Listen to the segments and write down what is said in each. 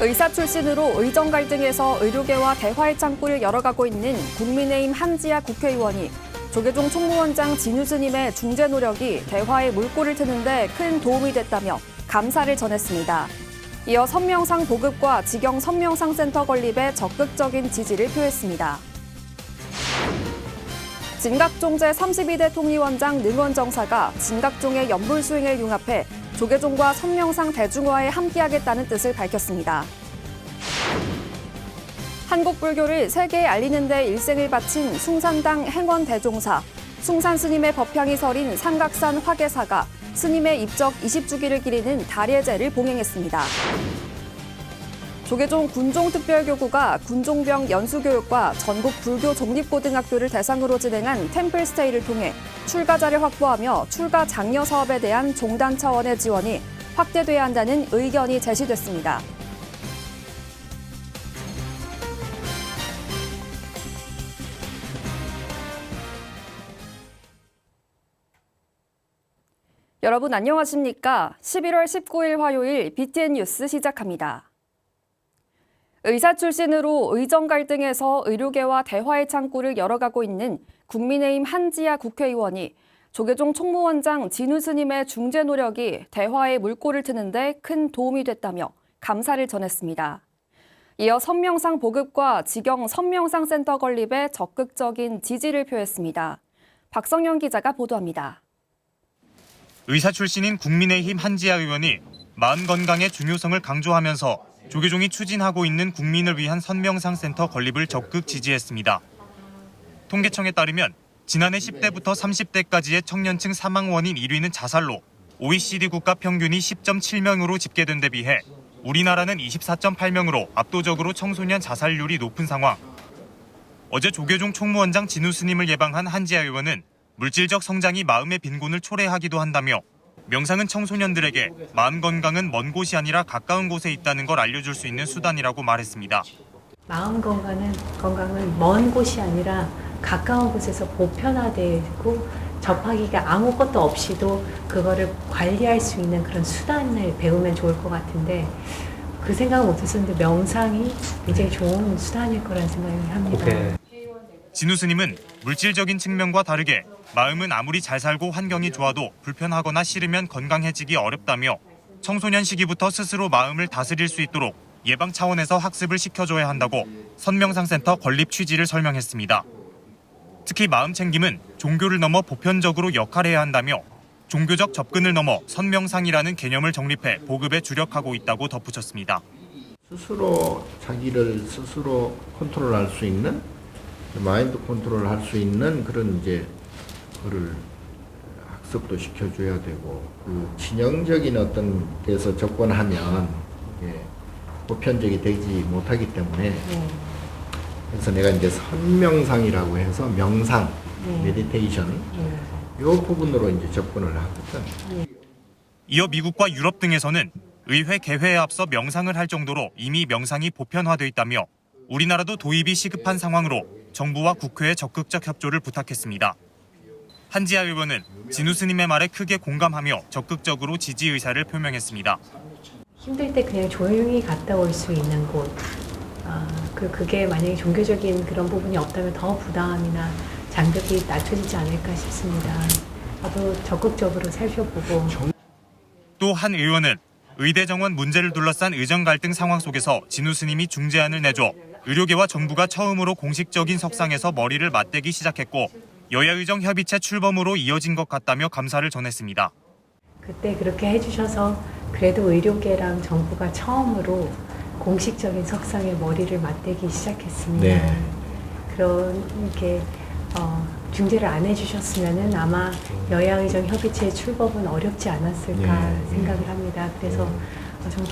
의사 출신으로 의정 갈등에서 의료계와 대화의 창구를 열어가고 있는 국민의힘 한지아 국회의원이 조계종 총무원장 진유스님의 중재 노력이 대화의 물꼬를 트는데 큰 도움이 됐다며 감사를 전했습니다. 이어 선명상 보급과 직영 선명상 센터 건립에 적극적인 지지를 표했습니다. 진각종 제32대 통리원장 능원 정사가 진각종의 연불 수행을 융합해 조계종과 선명상 대중화에 함께하겠다는 뜻을 밝혔습니다. 한국 불교를 세계에 알리는 데 일생을 바친 숭산당 행원 대종사, 숭산 스님의 법향이 서린 삼각산 화계사가 스님의 입적 20주기를 기리는 달예제를 봉행했습니다. 조계종 군종특별교구가 군종병 연수교육과 전국 불교 독립고등학교를 대상으로 진행한 템플스테이를 통해 출가자를 확보하며 출가 장려 사업에 대한 종단 차원의 지원이 확대돼야 한다는 의견이 제시됐습니다. 여러분 안녕하십니까? 11월 19일 화요일 BTN 뉴스 시작합니다. 의사 출신으로 의정 갈등에서 의료계와 대화의 창구를 열어가고 있는 국민의힘 한지아 국회의원이 조계종 총무원장 진우 스님의 중재 노력이 대화의 물꼬를 트는데 큰 도움이 됐다며 감사를 전했습니다. 이어 선명상 보급과 직영 선명상 센터 건립에 적극적인 지지를 표했습니다. 박성현 기자가 보도합니다. 의사 출신인 국민의힘 한지아 의원이 마음 건강의 중요성을 강조하면서 조계종이 추진하고 있는 국민을 위한 선명상 센터 건립을 적극 지지했습니다. 통계청에 따르면 지난해 10대부터 30대까지의 청년층 사망 원인 1위는 자살로 OECD 국가 평균이 10.7명으로 집계된 데 비해 우리나라는 24.8명으로 압도적으로 청소년 자살률이 높은 상황. 어제 조계종 총무원장 진우 스님을 예방한 한지아 의원은 물질적 성장이 마음의 빈곤을 초래하기도 한다며 명상은 청소년들에게 마음 건강은 먼 곳이 아니라 가까운 곳에 있다는 걸 알려줄 수 있는 수단이라고 말했습니다. 마음 건강은 먼 곳이 아니라 가까운 곳에서 보편화되고 접하기가 아무것도 없이도 그거를 관리할 수 있는 그런 수단을 배우면 좋을 것 같은데 그 생각을 못했었는데 명상이 굉장히 좋은 수단일 거라는 생각을 합니다. 진우 스님은 물질적인 측면과 다르게 마음은 아무리 잘 살고 환경이 좋아도 불편하거나 싫으면 건강해지기 어렵다며 청소년 시기부터 스스로 마음을 다스릴 수 있도록 예방 차원에서 학습을 시켜줘야 한다고 선명상센터 건립 취지를 설명했습니다. 특히 마음 챙김은 종교를 넘어 보편적으로 역할해야 한다며 종교적 접근을 넘어 선명상이라는 개념을 정립해 보급에 주력하고 있다고 덧붙였습니다. 스스로 자기를 스스로 컨트롤할 수 있는 마인드 컨트롤 할 수 있는 그런 이제 그를 학습도 시켜줘야 되고 그 진영적인 어떤 데서 접근하면 이게 보편적이 되지 못하기 때문에 그래서 내가 이제 선명상이라고 해서 명상, 메디테이션 이 부분으로 이제 접근을 하거든. 이어 미국과 유럽 등에서는 의회 개회에 앞서 명상을 할 정도로 이미 명상이 보편화돼 있다며 우리나라도 도입이 시급한 상황으로 정부와 국회에 적극적 협조를 부탁했습니다. 한지아 의원은 진우 스님의 말에 크게 공감하며 적극적으로 지지 의사를 표명했습니다. 힘들 때 그냥 조용히 갔다 올 수 있는 곳, 그게 만약에 종교적인 그런 부분이 없다면 더 부담이나 장벽이 낮춰지지 않을까 싶습니다. 저도 적극적으로 살펴보고. 또 한 의원은 의대 정원 문제를 둘러싼 의정 갈등 상황 속에서 진우 스님이 중재안을 내줘 의료계와 정부가 처음으로 공식적인 석상에서 머리를 맞대기 시작했고 여야의정 협의체 출범으로 이어진 것 같다며 감사를 전했습니다. 그때 그렇게 해주셔서 그래도 의료계랑 정부가 처음으로 공식적인 석상에 머리를 맞대기 시작했습니다. 네. 그렇게 중재를 안 해주셨으면은 아마 여야의정 협의체 출범은 어렵지 않았을까 생각을 합니다. 그래서 좀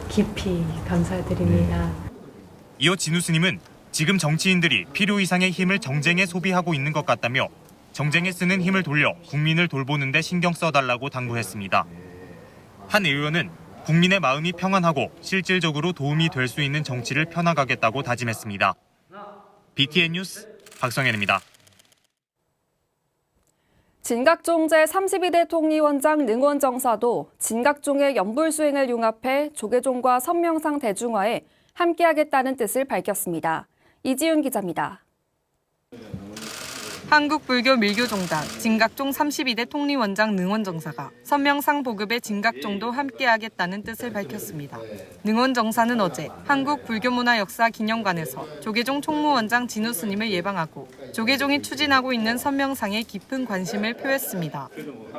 깊이 감사드립니다. 이어 진우 스님은 지금 정치인들이 필요 이상의 힘을 정쟁에 소비하고 있는 것 같다며 정쟁에 쓰는 힘을 돌려 국민을 돌보는 데 신경 써달라고 당부했습니다. 한 의원은 국민의 마음이 평안하고 실질적으로 도움이 될 수 있는 정치를 펴나가겠다고 다짐했습니다. BTN 뉴스 박성현입니다. 진각종 제32대 통리원장 능원정사도 진각종의 연불수행을 융합해 조계종과 선명상 대중화에 함께하겠다는 뜻을 밝혔습니다. 이지윤 기자입니다. 한국불교밀교종단 진각종 32대 통리원장 능원정사가 선명상 보급에 진각종도 함께하겠다는 뜻을 밝혔습니다. 능원정사는 어제 한국불교문화역사기념관에서 조계종 총무원장 진우 스님을 예방하고 조계종이 추진하고 있는 선명상에 깊은 관심을 표했습니다.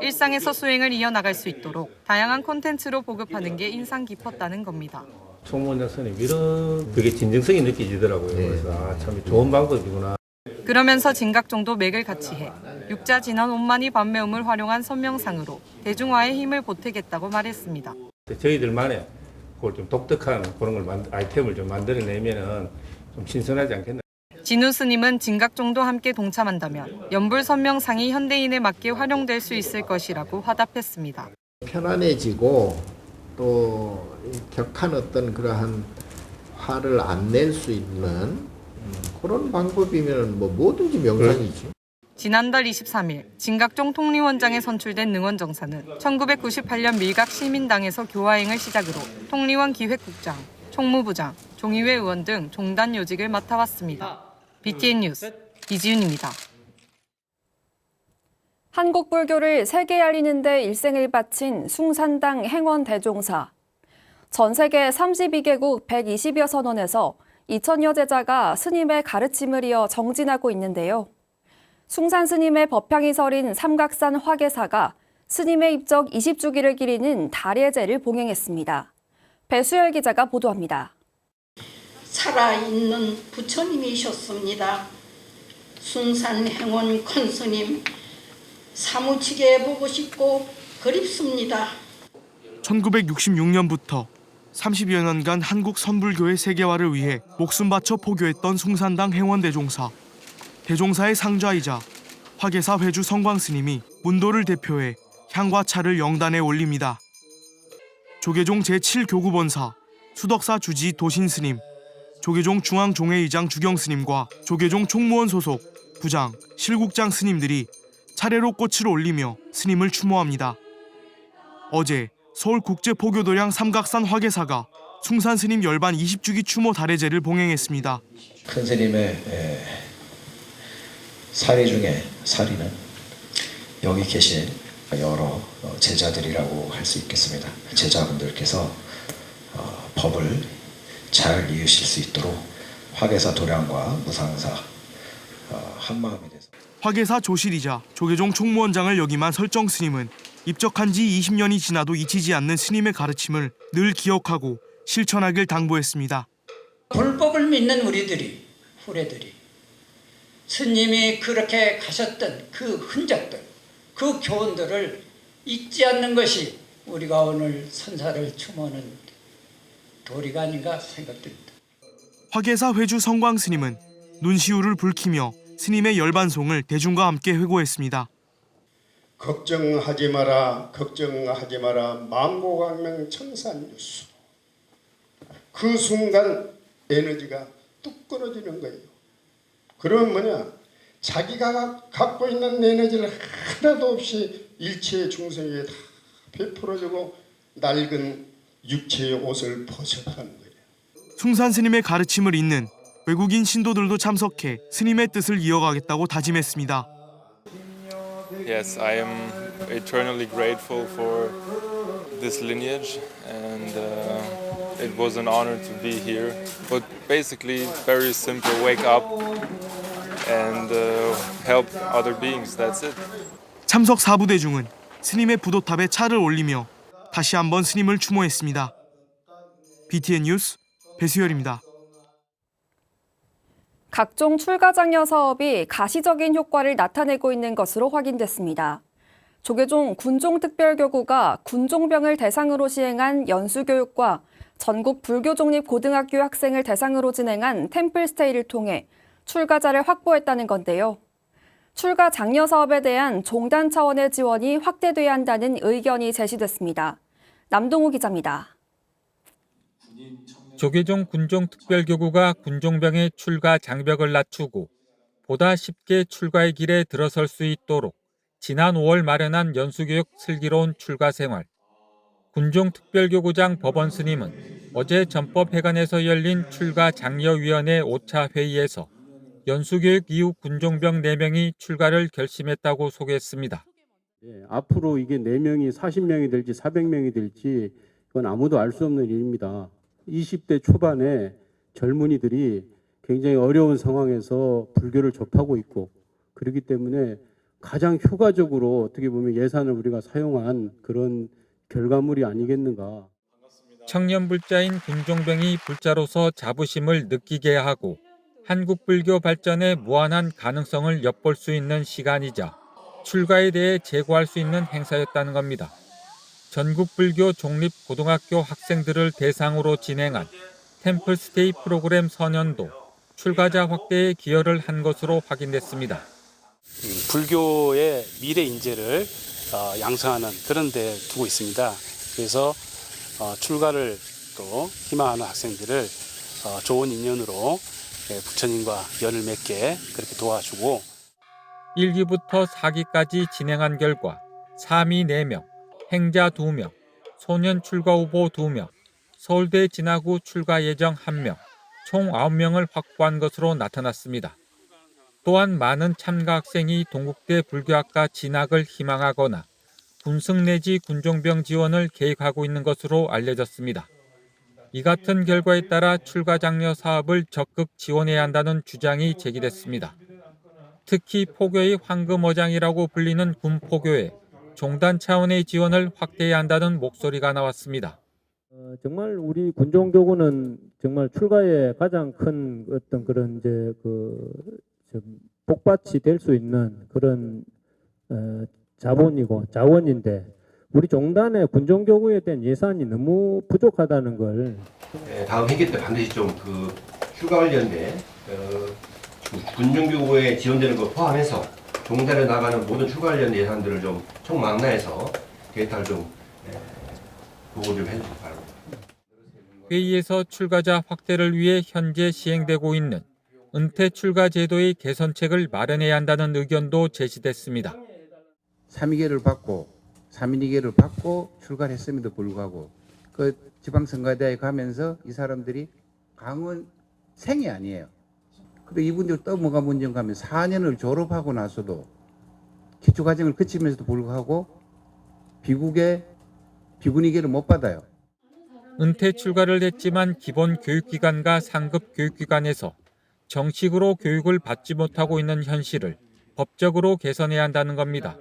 일상에서 수행을 이어나갈 수 있도록 다양한 콘텐츠로 보급하는 게 인상 깊었다는 겁니다. 총무원장 스님 이런 그게 진정성이 느껴지더라고요. 그래서 참 좋은 방법이구나. 그러면서 진각종도 맥을 같이 해 육자 진원 온만이 반매음을 활용한 선명상으로 대중화에 힘을 보태겠다고 말했습니다. 저희들만의 그걸 좀 독특한 그런 걸 아이템을 좀 만들어내면은 좀 신선하지 않겠나. 진우 스님은 진각종도 함께 동참한다면 연불 선명상이 현대인에 맞게 활용될 수 있을 것이라고 화답했습니다. 편안해지고 또 격한 어떤 그러한 화를 안 낼 수 있는 그런 방법이면 뭐든지 명상이지. 지난달 23일 진각종 통리원장에 선출된 능원정사는 1998년 밀각 시민당에서 교화행을 시작으로 통리원 기획국장, 총무부장, 종의회 의원 등 종단 요직을 맡아왔습니다. BTN 뉴스 이지윤입니다. 한국 불교를 세계에 알리는 데 일생을 바친 숭산당 행원 대종사. 전 세계 32개국 120여 선원에서 2,000여 제자가 스님의 가르침을 이어 정진하고 있는데요. 숭산 스님의 법향이 서린 삼각산 화계사가 스님의 입적 20주기를 기리는 달예제를 봉행했습니다. 배수열 기자가 보도합니다. 살아있는 부처님이셨습니다. 숭산 행원 큰 스님 사무치게 보고 싶고 그립습니다. 1966년부터 30여 년간 한국 선불교의 세계화를 위해 목숨 바쳐 포교했던 숭산당 행원대종사. 대종사의 상좌이자 화계사 회주 성광스님이 문도를 대표해 향과 차를 영단에 올립니다. 조계종 제7교구본사, 수덕사 주지 도신스님, 조계종 중앙종회의장 주경스님과 조계종 총무원 소속 부장, 실국장 스님들이 차례로 꽃을 올리며 스님을 추모합니다. 어제 서울국제포교도량 삼각산 화계사가 숭산 스님 열반 20주기 추모 달예제를 봉행했습니다. 큰 스님의 사리 중에 사리는 여기 계신 여러 제자들이라고 할 수 있겠습니다. 제자분들께서 법을 잘 이으실 수 있도록 화계사 도량과 무상사 한마음이 돼서. 화계사 조실이자 조계종 총무원장을 역임한 설정 스님은 입적한 지 20년이 지나도 잊히지 않는 스님의 가르침을 늘 기억하고 실천하길 당부했습니다. 불법을 믿는 우리들이, 후레들이 스님이 그렇게 가셨던 그 흔적들, 그 교훈들을 잊지 않는 것이 우리가 오늘 선사를 추모하는 도리가 아닌가 생각됩니다. 화계사 회주 성광 스님은 눈시울을 붉히며 스님의 열반송을 대중과 함께 회고했습니다. 걱정하지 마라, 걱정하지 마라, 만고광명 청산유수. 그 순간 에너지가 뚝 끊어지는 거예요. 그러면 뭐냐? 자기가 갖고 있는 에너지를 하나도 없이 일체의 중생에게 다 베풀어주고 낡은 육체의 옷을 벗어가는 거예요. 숭산 스님의 가르침을 잇는 외국인 신도들도 참석해 스님의 뜻을 이어가겠다고 다짐했습니다. Yes, I am eternally grateful for this lineage and it was an honor to be here. But basically very simple, wake up and help other beings, that's it. 참석 4부대중은 스님의 부도탑에 차를 올리며 다시 한번 스님을 추모했습니다. BTN 뉴스 배수열입니다. 각종 출가장려 사업이 가시적인 효과를 나타내고 있는 것으로 확인됐습니다. 조계종 군종특별교구가 군종병을 대상으로 시행한 연수교육과 전국 불교종립고등학교 학생을 대상으로 진행한 템플스테이를 통해 출가자를 확보했다는 건데요. 출가 장려 사업에 대한 종단 차원의 지원이 확대돼야 한다는 의견이 제시됐습니다. 남동우 기자입니다. 조계종 군종특별교구가 군종병의 출가 장벽을 낮추고 보다 쉽게 출가의 길에 들어설 수 있도록 지난 5월 마련한 연수교육 슬기로운 출가 생활. 군종특별교구장 법원 스님은 어제 전법회관에서 열린 출가 장려위원회 5차 회의에서 연수교육 이후 군종병 4명이 출가를 결심했다고 소개했습니다. 앞으로 이게 4명이 40명이 될지 400명이 될지 그건 아무도 알 수 없는 일입니다. 20대 초반에 젊은이들이 굉장히 어려운 상황에서 불교를 접하고 있고 그렇기 때문에 가장 효과적으로 어떻게 보면 예산을 우리가 사용한 그런 결과물이 아니겠는가. 청년 불자인 군종병이 불자로서 자부심을 느끼게 하고 한국 불교 발전에 무한한 가능성을 엿볼 수 있는 시간이자 출가에 대해 제고할 수 있는 행사였다는 겁니다. 전국 불교 종립고등학교 학생들을 대상으로 진행한 템플스테이 프로그램 선연도 출가자 확대에 기여를 한 것으로 확인됐습니다. 불교의 미래 인재를 양성하는 그런 데 두고 있습니다. 그래서 출가를 또 희망하는 학생들을 좋은 인연으로 부처님과 연을 맺게 그렇게 도와주고 1기부터 4기까지 진행한 결과 사미 4명, 행자 2명, 소년 출가 후보 2명, 서울대 진학 후 출가 예정 1명, 총 9명을 확보한 것으로 나타났습니다. 또한 많은 참가 학생이 동국대 불교학과 진학을 희망하거나 군승 내지 군종병 지원을 계획하고 있는 것으로 알려졌습니다. 이 같은 결과에 따라 출가 장려 사업을 적극 지원해야 한다는 주장이 제기됐습니다. 특히 포교의 황금어장이라고 불리는 군포교에 종단 차원의 지원을 확대해야 한다는 목소리가 나왔습니다. 정말 우리 군종교구는 정말 출가에 가장 큰 어떤 그런 이제 복밭이 될 수 있는 그런 자본이고 자원인데 우리 종단의 군종교구에 대한 예산이 너무 부족하다는 걸 다음 회기 때 반드시 좀 그 휴가 관련된 군종교구에 지원되는 거 포함해서 종단에 나가는 모든 휴가 관련 예산들을 좀 총망라해서 데이터를 좀 보고 좀 해주시기 바랍니다. 회의에서 출가자 확대를 위해 현재 시행되고 있는 은퇴 출가 제도의 개선책을 마련해야 한다는 의견도 제시됐습니다. 3위계를 받고 3인위계를 받고 출가를 했음에도 불구하고 그 지방선거대에 가면서 이 사람들이 강원 생이 아니에요. 근데 이분들 또 뭐가 문제인가 하면 4년을 졸업하고 나서도 기초과정을 거치면서도 불구하고 비군위계를 못 받아요. 은퇴 출가를 했지만 기본 교육기관과 상급 교육기관에서 정식으로 교육을 받지 못하고 있는 현실을 법적으로 개선해야 한다는 겁니다.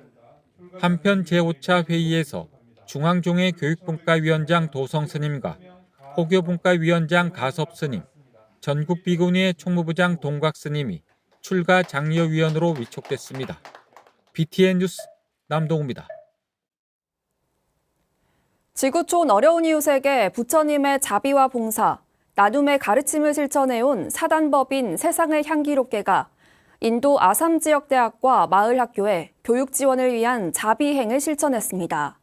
한편 제5차 회의에서 중앙종회 교육분과위원장 도성 스님과 포교분과위원장 가섭 스님, 전국 비구니의 총무부장 동곽 스님이 출가 장려위원으로 위촉됐습니다. BTN 뉴스 남동우입니다. 지구촌 어려운 이웃에게 부처님의 자비와 봉사, 나눔의 가르침을 실천해온 사단법인 세상을 향기롭게가 인도 아삼 지역 대학과 마을 학교에 교육 지원을 위한 자비행을 실천했습니다.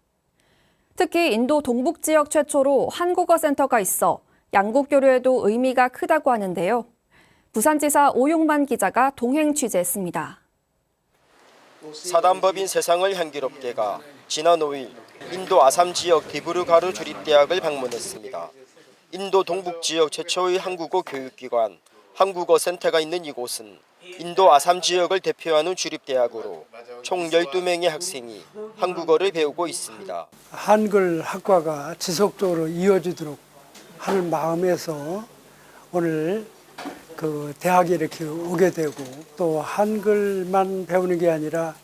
특히 인도 동북 지역 최초로 한국어 센터가 있어 양국 교류에도 의미가 크다고 하는데요. 부산지사 오용만 기자가 동행 취재했습니다. 사단법인 세상을 향기롭게가 지난 5일 인도 아삼 지역 디브루가르 주립대학을 방문했습니다. 인도 동북 지역 최초의 한국어 교육기관 한국어 센터가 있는 이곳은 인도 아삼 지역을 대표하는 주립대학으로 총 12명의 학생이 한국어를 배우고 있습니다. 한글 학과가 지속적으로 이어지도록 하는 마음에서 오늘 그 대학에 이렇게 오게 되고 또 한글만 배우는 게 아니라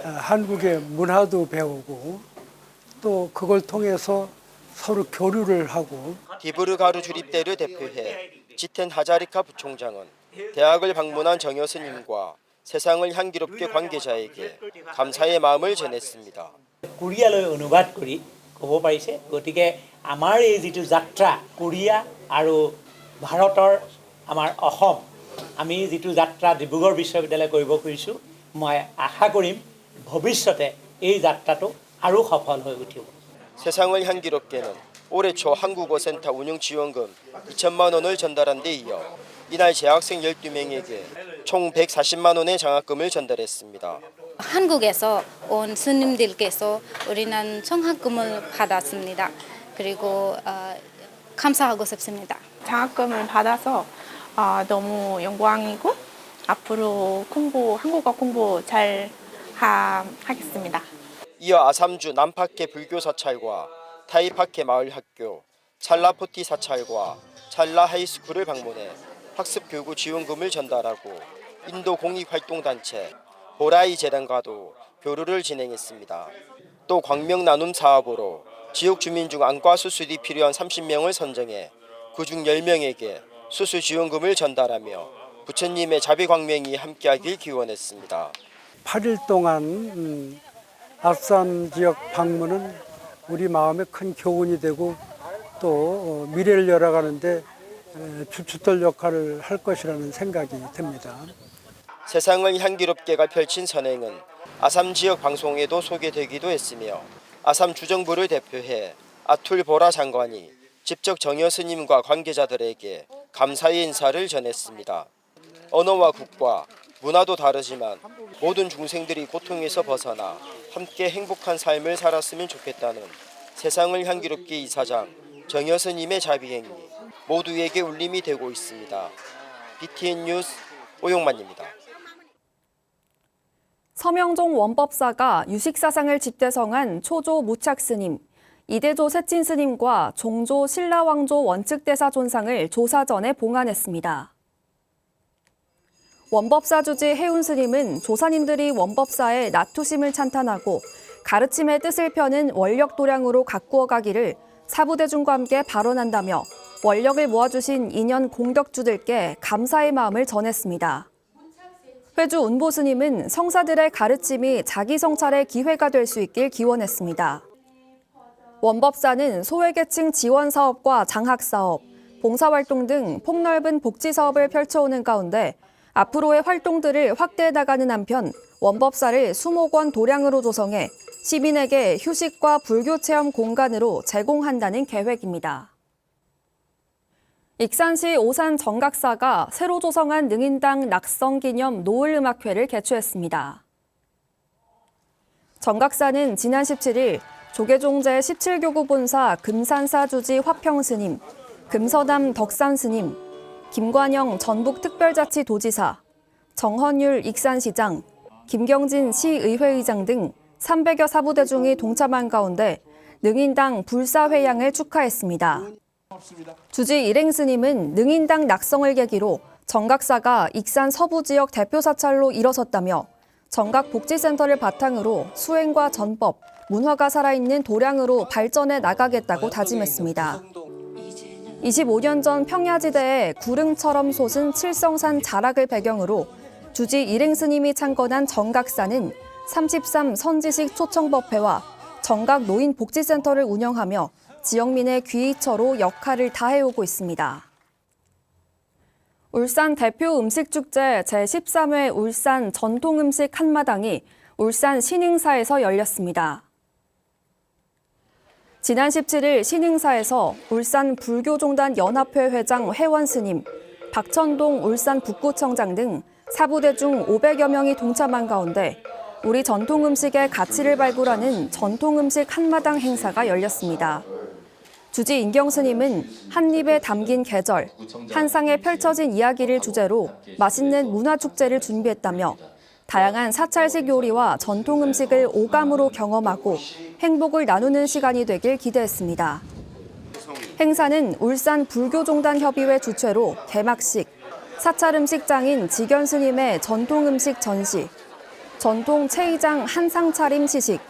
한국의 문화도 배우고 또 그걸 통해서 서로 교류를 하고 디브루가르 주립대를 대표해 지텐 하자리카 부총장은 대학을 방문한 정여 스님과 세상을 향기롭게 관계자에게 감사의 마음을 전했습니다. কোৰিয়ালৈ অনুবাদ কৰি ক'ব পাৰিছে গতিকে আমাৰ এই যিটো যাত্ৰা কোৰিয়া আৰু ভাৰতৰ আমাৰ অসম আমি যিটো যাত্ৰা ডিব্ৰুগড় বিশ্ববিদ্যালয় কৰিব খুজিছোঁ মই আশা কৰিম ভৱিষ্যতে এই যাত্ৰাটো আৰু সফল হৈ উঠিব. 세상을 향기롭게는 올해 초 한국어 센터 운영 지원금 2천만 원을 전달한 데 이어 이날 재학생 12명에게 총 140만 원의 장학금을 전달했습니다. 한국에서 온 스님들께서 우리는 청학금을 받았습니다. 그리고 감사하고 싶습니다. 장학금을 받아서 너무 영광이고 앞으로 한국어 공부 잘 하겠습니다. 이어 아삼주 남파케 불교 사찰과 타이파케 마을학교, 찰라포티 사찰과 찰라 하이스쿨을 방문해 학습교구 지원금을 전달하고 인도 공익활동단체 보라이 재단과도 교류를 진행했습니다. 또 광명 나눔 사업으로 지역 주민 중 안과 수술이 필요한 30명을 선정해 그중 10명에게 수술 지원금을 전달하며 부처님의 자비광명이 함께하길 기원했습니다. 8일 동안 아삼 지역 방문은 우리 마음에 큰 교훈이 되고 또 미래를 열어가는데 주춧돌 역할을 할 것이라는 생각이 듭니다. 세상을 향기롭게가 펼친 선행은 아삼 지역 방송에도 소개되기도 했으며 아삼 주정부를 대표해 아툴 보라 장관이 직접 정여 스님과 관계자들에게 감사의 인사를 전했습니다. 언어와 국과 문화도 다르지만 모든 중생들이 고통에서 벗어나 함께 행복한 삶을 살았으면 좋겠다는 세상을 향기롭게 이사장 정여 스님의 자비행위 모두에게 울림이 되고 있습니다. BTN 뉴스 오용만입니다. 서명종 원법사가 유식사상을 집대성한 초조 무착스님, 이대조 세친스님과 종조 신라왕조 원측대사 존상을 조사전에 봉안했습니다. 원법사 주지 해운스님은 조사님들이 원법사의 나투심을 찬탄하고 가르침의 뜻을 펴는 원력도량으로 가꾸어 가기를 사부대중과 함께 발언한다며 원력을 모아주신 인연 공덕주들께 감사의 마음을 전했습니다. 회주 운보스님은 성사들의 가르침이 자기 성찰의 기회가 될 수 있길 기원했습니다. 원법사는 소외계층 지원 사업과 장학 사업, 봉사활동 등 폭넓은 복지 사업을 펼쳐오는 가운데 앞으로의 활동들을 확대해 나가는 한편 원법사를 수목원 도량으로 조성해 시민에게 휴식과 불교 체험 공간으로 제공한다는 계획입니다. 익산시 오산 정각사가 새로 조성한 능인당 낙성 기념 노을음악회를 개최했습니다. 정각사는 지난 17일 조계종제 17교구 본사 금산사 주지 화평스님, 금서담 덕산스님, 김관영 전북특별자치도지사, 정헌율 익산시장, 김경진 시의회의장 등 300여 사부대중이 동참한 가운데 능인당 불사회양을 축하했습니다. 주지 일행스님은 능인당 낙성을 계기로 정각사가 익산 서부 지역 대표 사찰로 일어섰다며 정각복지센터를 바탕으로 수행과 전법, 문화가 살아있는 도량으로 발전해 나가겠다고 다짐했습니다. 25년 전 평야지대에 구릉처럼 솟은 칠성산 자락을 배경으로 주지 일행스님이 창건한 정각사는 33 선지식 초청법회와 정각 노인복지센터를 운영하며 지역민의 귀의처로 역할을 다해오고 있습니다. 울산 대표 음식축제 제13회 울산 전통음식 한마당이 울산 신흥사에서 열렸습니다. 지난 17일 신흥사에서 울산 불교종단 연합회 회장 회원스님, 박천동 울산 북구청장 등 사부대중 500여 명이 동참한 가운데 우리 전통음식의 가치를 발굴하는 전통음식 한마당 행사가 열렸습니다. 주지 인경스님은 한 입에 담긴 계절, 한 상에 펼쳐진 이야기를 주제로 맛있는 문화축제를 준비했다며 다양한 사찰식 요리와 전통음식을 오감으로 경험하고 행복을 나누는 시간이 되길 기대했습니다. 행사는 울산 불교종단협의회 주최로 개막식, 사찰음식장인 지견스님의 전통음식 전시, 전통 채의장 한상차림 시식,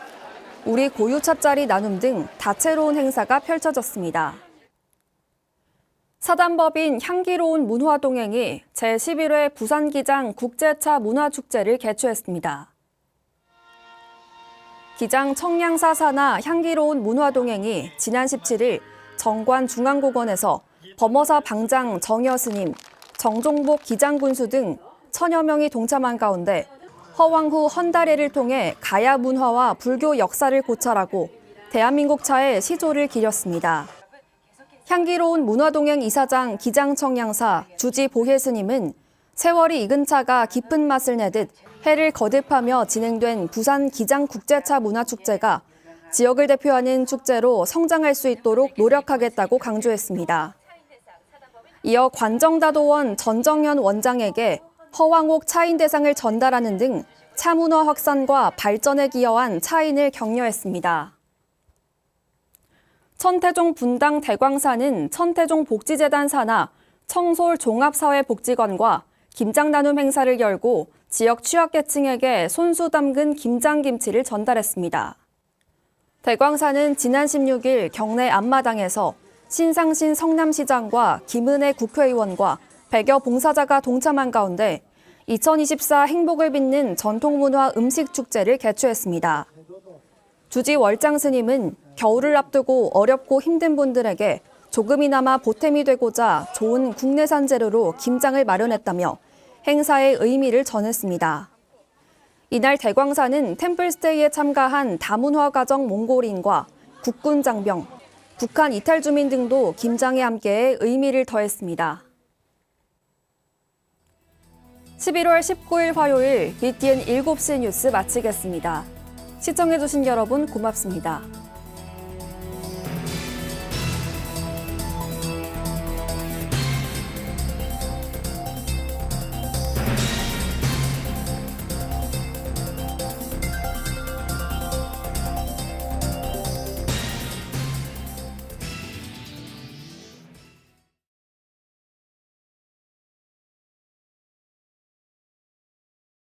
우리 고유찻자리 나눔 등 다채로운 행사가 펼쳐졌습니다. 사단법인 향기로운 문화동행이 제11회 부산기장 국제차 문화축제를 개최했습니다. 기장 청량사 산하 향기로운 문화동행이 지난 17일 정관 중앙공원에서 범어사 방장 정여스님, 정종복 기장군수 등 1000여 명이 동참한 가운데 허왕후 헌다례를 통해 가야 문화와 불교 역사를 고찰하고 대한민국 차의 시조를 기렸습니다. 향기로운 문화동행 이사장 기장청량사 주지 보혜스님은 세월이 익은 차가 깊은 맛을 내듯 해를 거듭하며 진행된 부산 기장국제차 문화축제가 지역을 대표하는 축제로 성장할 수 있도록 노력하겠다고 강조했습니다. 이어 관정다도원 전정현 원장에게 허왕옥 차인대상을 전달하는 등 차문화 확산과 발전에 기여한 차인을 격려했습니다. 천태종 분당 대광사는 천태종 복지재단 산하 청솔 종합사회복지관과 김장 나눔 행사를 열고 지역 취약계층에게 손수 담근 김장김치를 전달했습니다. 대광사는 지난 16일 경내 앞마당에서 신상신 성남시장과 김은혜 국회의원과 100여 봉사자가 동참한 가운데 2024 행복을 빚는 전통문화 음식축제를 개최했습니다. 주지 월장 스님은 겨울을 앞두고 어렵고 힘든 분들에게 조금이나마 보탬이 되고자 좋은 국내산 재료로 김장을 마련했다며 행사의 의미를 전했습니다. 이날 대광사는 템플스테이에 참가한 다문화가정 몽골인과 국군 장병, 북한 이탈 주민 등도 김장에 함께해 의미를 더했습니다. 11월 19일 화요일 BTN 7시 뉴스 마치겠습니다. 시청해주신 여러분 고맙습니다.